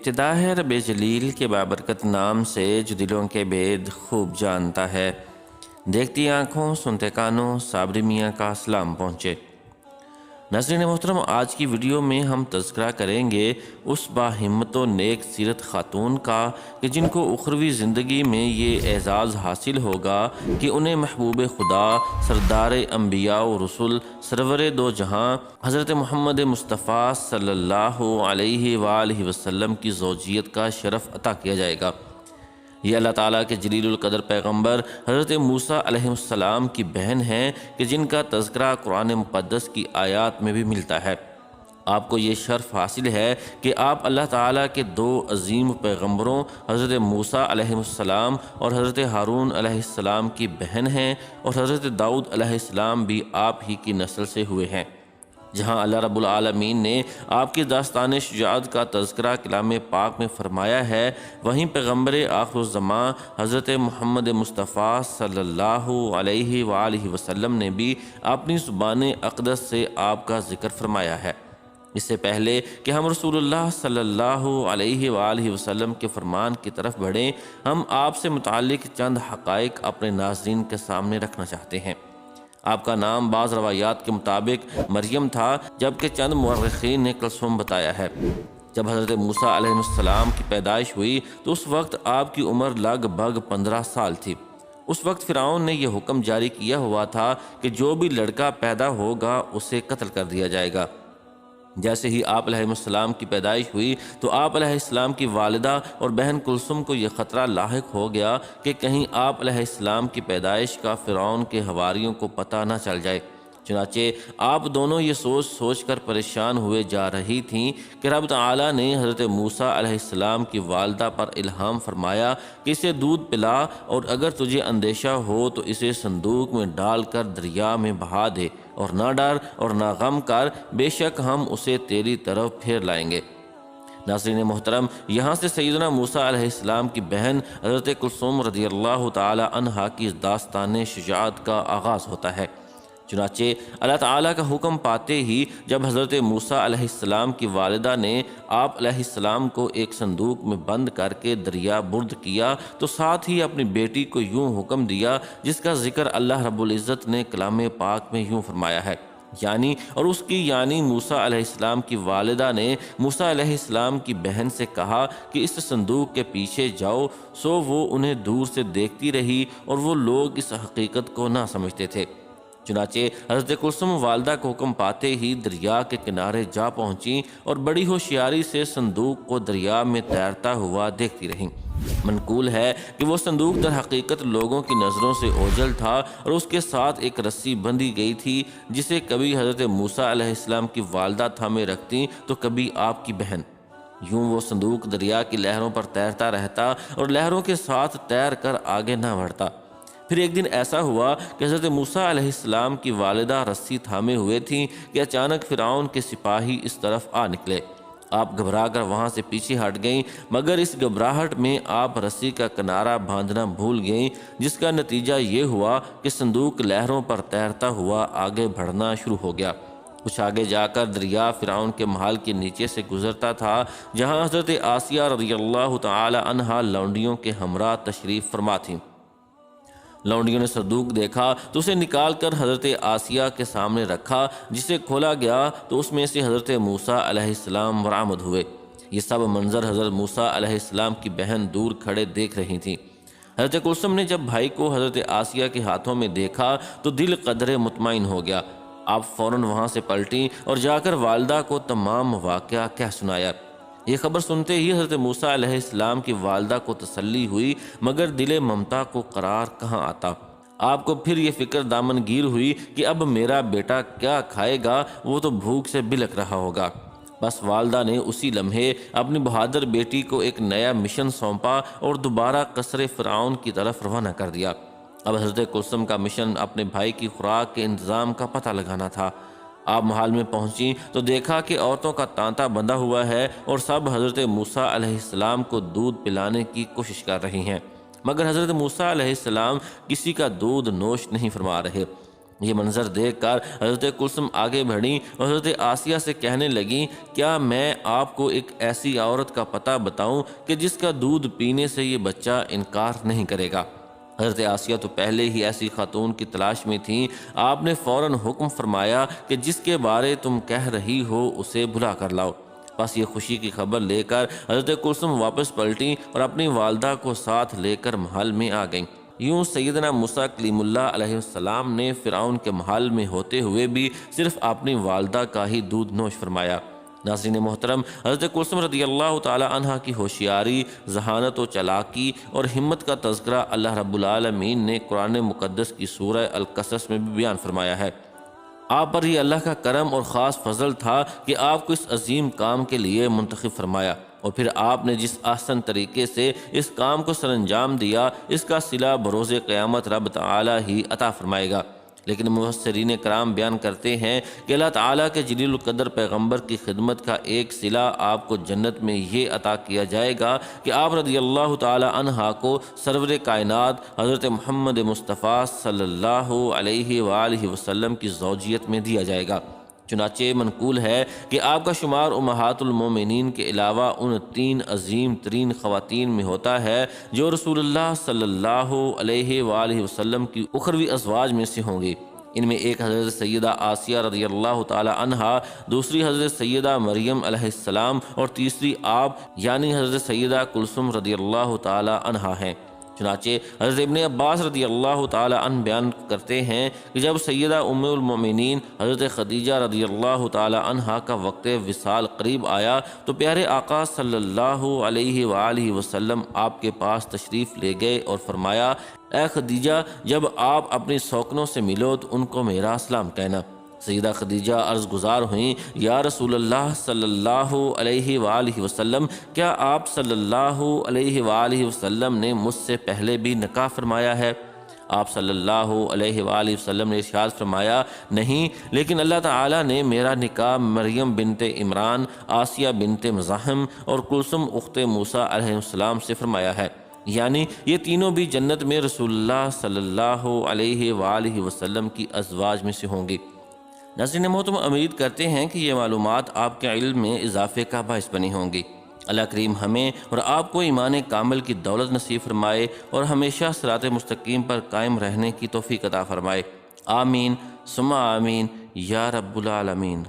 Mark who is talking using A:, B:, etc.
A: ابتدا ہے رب جلیل کے بابرکت نام سے جو دلوں کے بید خوب جانتا ہے۔ دیکھتی آنکھوں سنتے کانوں صابری میاں کا سلام پہنچے۔ ناظرین محترم، آج کی ویڈیو میں ہم تذکرہ کریں گے اس باہمت و نیک سیرت خاتون کا کہ جن کو اخروی زندگی میں یہ اعزاز حاصل ہوگا کہ انہیں محبوب خدا سردار انبیاء و رسول سرور دو جہاں حضرت محمد مصطفیٰ صلی اللہ علیہ وآلہ وسلم کی زوجیت کا شرف عطا کیا جائے گا۔ یہ اللہ تعالیٰ کے جلیل القدر پیغمبر حضرت موسیٰ علیہ السلام کی بہن ہیں کہ جن کا تذکرہ قرآن مقدس کی آیات میں بھی ملتا ہے۔ آپ کو یہ شرف حاصل ہے کہ آپ اللہ تعالیٰ کے دو عظیم پیغمبروں حضرت موسیٰ علیہ السلام اور حضرت ہارون علیہ السلام کی بہن ہیں، اور حضرت داؤد علیہ السلام بھی آپ ہی کی نسل سے ہوئے ہیں۔ جہاں اللہ رب العالمین نے آپ کی داستان شجاعت کا تذکرہ کلام پاک میں فرمایا ہے، وہیں پیغمبر آخر الزمان حضرت محمد مصطفیٰ صلی اللہ علیہ وآلہ وسلم نے بھی اپنی زبان اقدس سے آپ کا ذکر فرمایا ہے۔ اس سے پہلے کہ ہم رسول اللہ صلی اللہ علیہ وآلہ وسلم کے فرمان کی طرف بڑھیں، ہم آپ سے متعلق چند حقائق اپنے ناظرین کے سامنے رکھنا چاہتے ہیں۔ آپ کا نام بعض روایات کے مطابق مریم تھا، جبکہ چند مورخین نے کلثوم بتایا ہے۔ جب حضرت موسیٰ علیہ السلام کی پیدائش ہوئی تو اس وقت آپ کی عمر لگ بھگ 15 سال تھی۔ اس وقت فرعون نے یہ حکم جاری کیا ہوا تھا کہ جو بھی لڑکا پیدا ہوگا اسے قتل کر دیا جائے گا۔ جیسے ہی آپ علیہ السلام کی پیدائش ہوئی تو آپ علیہ السلام کی والدہ اور بہن کلثوم کو یہ خطرہ لاحق ہو گیا کہ کہیں آپ علیہ السلام کی پیدائش کا فرعون کے حواریوں کو پتہ نہ چل جائے۔ چنانچہ آپ دونوں یہ سوچ سوچ کر پریشان ہوئے جا رہی تھیں کہ رب تعالیٰ نے حضرت موسیٰ علیہ السلام کی والدہ پر الہام فرمایا کہ اسے دودھ پلا، اور اگر تجھے اندیشہ ہو تو اسے صندوق میں ڈال کر دریا میں بہا دے، اور نہ ڈر اور نہ غم کر، بے شک ہم اسے تیری طرف پھیر لائیں گے۔ ناظرین محترم، یہاں سے سیدنا موسیٰ علیہ السلام کی بہن حضرت کلثوم رضی اللہ تعالی عنہا کی داستان شجاعت کا آغاز ہوتا ہے۔ چنانچہ اللہ تعالیٰ کا حکم پاتے ہی جب حضرت موسیٰ علیہ السلام کی والدہ نے آپ علیہ السلام کو ایک صندوق میں بند کر کے دریا برد کیا تو ساتھ ہی اپنی بیٹی کو یوں حکم دیا جس کا ذکر اللہ رب العزت نے کلام پاک میں یوں فرمایا ہے، یعنی موسیٰ علیہ السلام کی والدہ نے موسیٰ علیہ السلام کی بہن سے کہا کہ اس صندوق کے پیچھے جاؤ۔ سو وہ انہیں دور سے دیکھتی رہی اور وہ لوگ اس حقیقت کو نہ سمجھتے تھے۔ چنانچہ حضرت کلثوم والدہ کو حکم پاتے ہی دریا کے کنارے جا پہنچیں اور بڑی ہوشیاری سے صندوق کو دریا میں تیرتا ہوا دیکھتی رہیں۔ منقول ہے کہ وہ صندوق در حقیقت لوگوں کی نظروں سے اوجھل تھا اور اس کے ساتھ ایک رسی بندھی گئی تھی جسے کبھی حضرت موسیٰ علیہ السلام کی والدہ تھامے رکھتی تو کبھی آپ کی بہن۔ یوں وہ صندوق دریا کی لہروں پر تیرتا رہتا اور لہروں کے ساتھ تیر کر آگے نہ بڑھتا۔ پھر ایک دن ایسا ہوا کہ حضرت موسیٰ علیہ السلام کی والدہ رسی تھامے ہوئے تھیں کہ اچانک فرعون کے سپاہی اس طرف آ نکلے۔ آپ گھبرا کر وہاں سے پیچھے ہٹ گئیں، مگر اس گھبراہٹ میں آپ رسی کا کنارہ باندھنا بھول گئیں، جس کا نتیجہ یہ ہوا کہ صندوق لہروں پر تیرتا ہوا آگے بڑھنا شروع ہو گیا۔ کچھ آگے جا کر دریا فرعون کے محل کے نیچے سے گزرتا تھا، جہاں حضرت آسیہ رضی اللہ تعالی عنہا لونڈیوں کے ہمراہ تشریف فرما تھیں۔ لونڈیوں نے صندوق دیکھا تو اسے نکال کر حضرت آسیہ کے سامنے رکھا، جسے کھولا گیا تو اس میں سے حضرت موسیٰ علیہ السلام برآمد ہوئے۔ یہ سب منظر حضرت موسیٰ علیہ السلام کی بہن دور کھڑے دیکھ رہی تھیں۔ حضرت کلثوم نے جب بھائی کو حضرت آسیہ کے ہاتھوں میں دیکھا تو دل قدرے مطمئن ہو گیا۔ آپ فوراً وہاں سے پلٹیں اور جا کر والدہ کو تمام واقعہ کہہ سنایا۔ یہ خبر سنتے ہی حضرت موسیٰ علیہ السلام کی والدہ کو تسلی ہوئی، مگر دل ممتا کو قرار کہاں آتا۔ آپ کو پھر یہ فکر دامنگیر ہوئی کہ اب میرا بیٹا کیا کھائے گا، وہ تو بھوک سے بلک رہا ہوگا۔ بس والدہ نے اسی لمحے اپنی بہادر بیٹی کو ایک نیا مشن سونپا اور دوبارہ قصر فرعون کی طرف روانہ کر دیا۔ اب حضرت کلثوم کا مشن اپنے بھائی کی خوراک کے انتظام کا پتہ لگانا تھا۔ آپ محل میں پہنچیں تو دیکھا کہ عورتوں کا تانتا بندھا ہوا ہے اور سب حضرت موسیٰ علیہ السلام کو دودھ پلانے کی کوشش کر رہی ہیں، مگر حضرت موسیٰ علیہ السلام کسی کا دودھ نوش نہیں فرما رہے۔ یہ منظر دیکھ کر حضرت کلثوم آگے بڑھیں اور حضرت آسیہ سے کہنے لگیں، کیا میں آپ کو ایک ایسی عورت کا پتہ بتاؤں کہ جس کا دودھ پینے سے یہ بچہ انکار نہیں کرے گا؟ حضرت آسیہ تو پہلے ہی ایسی خاتون کی تلاش میں تھیں۔ آپ نے فوراً حکم فرمایا کہ جس کے بارے تم کہہ رہی ہو اسے بلا کر لاؤ۔ بس یہ خوشی کی خبر لے کر حضرت کلثوم واپس پلٹیں اور اپنی والدہ کو ساتھ لے کر محل میں آ گئیں۔ یوں سیدنا موسیٰ کلیم اللہ علیہ السلام نے فرعون کے محل میں ہوتے ہوئے بھی صرف اپنی والدہ کا ہی دودھ نوش فرمایا۔ ناظرین محترم، حضرت کلثوم رضی اللہ تعالی عنہ کی ہوشیاری، ذہانت و چلاکی اور ہمت کا تذکرہ اللہ رب العالمین نے قرآن مقدس کی سورہ القصص میں بھی بیان فرمایا ہے۔ آپ پر یہ اللہ کا کرم اور خاص فضل تھا کہ آپ کو اس عظیم کام کے لیے منتخب فرمایا، اور پھر آپ نے جس احسن طریقے سے اس کام کو سر انجام دیا، اس کا صلہ بروز قیامت رب تعالی ہی عطا فرمائے گا۔ لیکن مفسرین کرام بیان کرتے ہیں کہ اللہ تعالیٰ کے جلیل القدر پیغمبر کی خدمت کا ایک صلہ آپ کو جنت میں یہ عطا کیا جائے گا کہ آپ رضی اللہ تعالی عنہ کو سرور کائنات حضرت محمد مصطفیٰ صلی اللہ علیہ وآلہ وسلم کی زوجیت میں دیا جائے گا۔ چنانچہ منقول ہے کہ آپ کا شمار امہات المومنین کے علاوہ ان 3 عظیم ترین خواتین میں ہوتا ہے جو رسول اللہ صلی اللہ علیہ وآلہ وسلم کی اخروی ازواج میں سے ہوں گی۔ ان میں ایک حضرت سیدہ آسیہ رضی اللہ تعالی عنہا، دوسری حضرت سیدہ مریم علیہ السلام اور تیسری آپ یعنی حضرت سیدہ کلثوم رضی اللہ تعالی عنہا ہیں۔ چنانچہ حضرت ابن عباس رضی اللہ تعالی عنہ بیان کرتے ہیں کہ جب سیدہ ام المومنین حضرت خدیجہ رضی اللہ تعالی عنہا کا وقت وصال قریب آیا تو پیارے آقا صلی اللہ علیہ وآلہ وسلم آپ کے پاس تشریف لے گئے اور فرمایا، اے خدیجہ، جب آپ اپنی سوکنوں سے ملو تو ان کو میرا سلام کہنا۔ سیدہ خدیجہ عرض گزار ہوئیں، یا رسول اللہ صلی اللہ علیہ وآلہ وسلم، کیا آپ صلی اللہ علیہ وآلہ وسلم نے مجھ سے پہلے بھی نکاح فرمایا ہے؟ آپ صلی اللہ علیہ وآلہ وسلم نے ارشاد فرمایا، نہیں، لیکن اللہ تعالیٰ نے میرا نکاح مریم بنت عمران، آسیہ بنت مزاحم اور کلثوم اخت موسیٰ علیہ السلام سے فرمایا ہے، یعنی یہ تینوں بھی جنت میں رسول اللہ صلی اللہ علیہ وآلہ وسلم کی ازواج میں سے ہوں گی۔ ناظرین محترم، امید کرتے ہیں کہ یہ معلومات آپ کے علم میں اضافے کا باعث بنی ہوں گی۔ اللہ کریم ہمیں اور آپ کو ایمان کامل کی دولت نصیب فرمائے اور ہمیشہ صراط مستقیم پر قائم رہنے کی توفیق عطا فرمائے۔ آمین ثم آمین یا رب العالمین۔